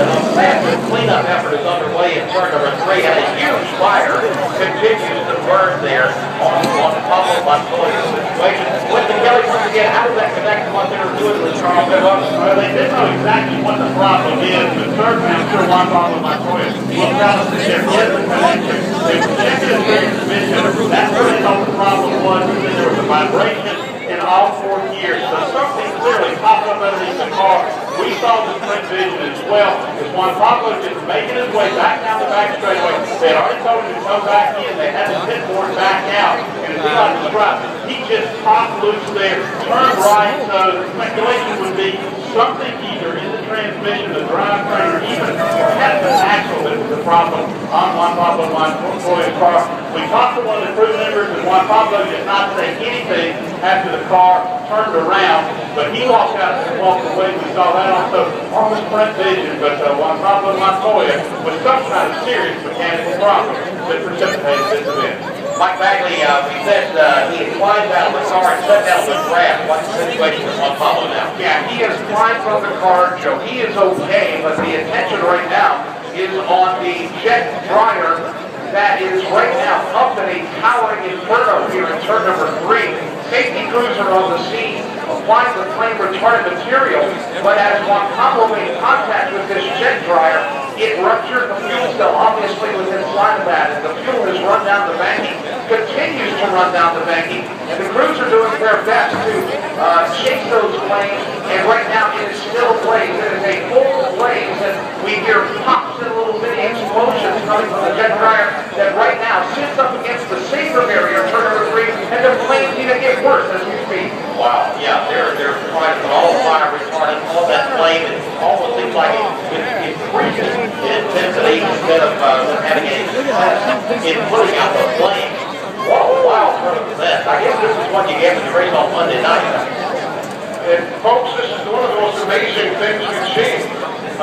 a massive cleanup effort is underway in turn number 3, and a huge fire continues to burn there on Pablo Montoya's situation. Winston Kelly, once again, how does that connect to what they were doing with Charles? Well, they didn't know exactly what the problem is, but certainly I'm sure Juan Pablo Montoya will tell us that there is a connection. They checked his transmission. That's really what the problem was, and then there was a vibration in all 4 gears. So something clearly popped up underneath the car. We saw the print vision as well. As Juan Pablo just making his way back down the back straightaway. They had already told him to come back in. They had the pit board back out. And as Eli described, he just popped loose there, turned right. So the speculation would be something either in the transmission, the drivetrain, or even perhaps an axle that was the problem on Juan Pablo Montoya's car. We talked to one of the crew members, and Juan Pablo did not say anything after the car turned around, but he walked out and walked away. We saw that also on the front vision, but Juan Pablo Montoya was some kind of serious mechanical problem that precipitated this event. Mike Bagley, he said he had climbed out of the car and set down the grass. What's the situation with Juan Pablo now? Yeah, he has climbed from the car, Joe. He is okay, but the attention right now is on the jet dryer that is right now up in a towering inferno here in turn number 3. Safety crews are on the scene applying the flame retardant material, but as Juan Pablo made contact with this jet dryer, it ruptured the fuel cell, obviously was inside of that, and the fuel has run down the banking, continues to run down the banking, and the crews are doing their best to chase those flames, and right now it is still ablaze. It is a full blaze, and we hear pops and little mini explosions coming from the jet dryer that right now sits up against the safer barrier, turn number 3, and the flames even get worse as we speak. Wow, yeah, they're trying to put all the fire retardant, all that flame, it almost seems like it increases in intensity instead of having any success in putting out the flame. What a wild turn of events. I guess this is what you get when you race on Monday night. And folks, this is one of the most amazing things we've seen.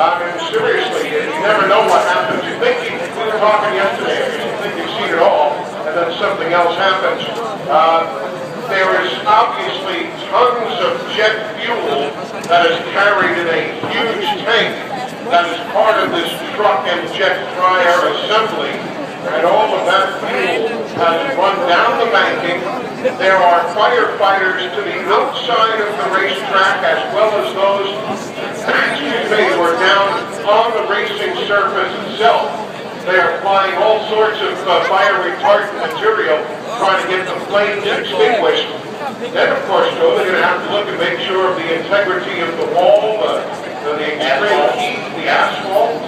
I mean, seriously, you never know what happens. You think we were talking yesterday, you think you've seen it all, and then something else happens. There is obviously tons of jet fuel that is carried in a huge tank that is part of this truck and jet dryer assembly, and all of that fuel has run down the banking. There are firefighters to the outside of the racetrack as well as those, who are down on the racing surface itself. They are applying all sorts of fire retardant material, trying to get the flames extinguished. Then, of course, Joe, they're going to have to look and make sure of the integrity of the wall, the extreme heat, the asphalt,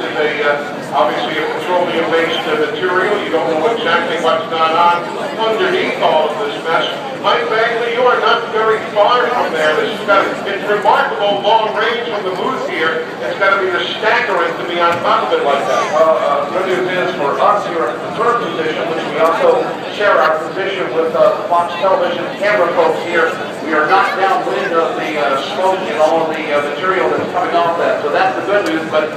obviously a petroleum-based material. You don't know exactly what's gone on underneath all of this mess. Mike Bagley, you are not very far from there. It's remarkable long range from the booth here. It's got to be staggering to be on top of it like that. Good news is for us here at the third position, which we also share our position with Fox Television camera folks here, we are not downwind of the smoke and all of the material that's coming off that. So that's the good news, but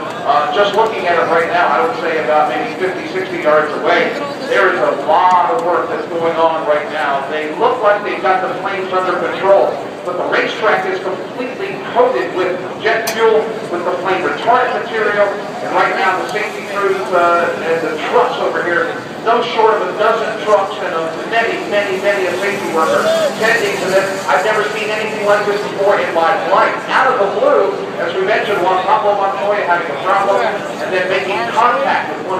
just looking at it right now, I would say about maybe 50, 60 yards away, there is a lot of work that's going on right now. They look like they've got the flames under control, but the racetrack is completely coated with jet fuel, with the flame retardant material, and right now the safety crews and the trucks over here, no short of a dozen trucks and many a safety worker tending to this. I've never seen anything like this before in my life. Out of the blue, as we mentioned, Juan Pablo Montoya having a problem and then making contact with one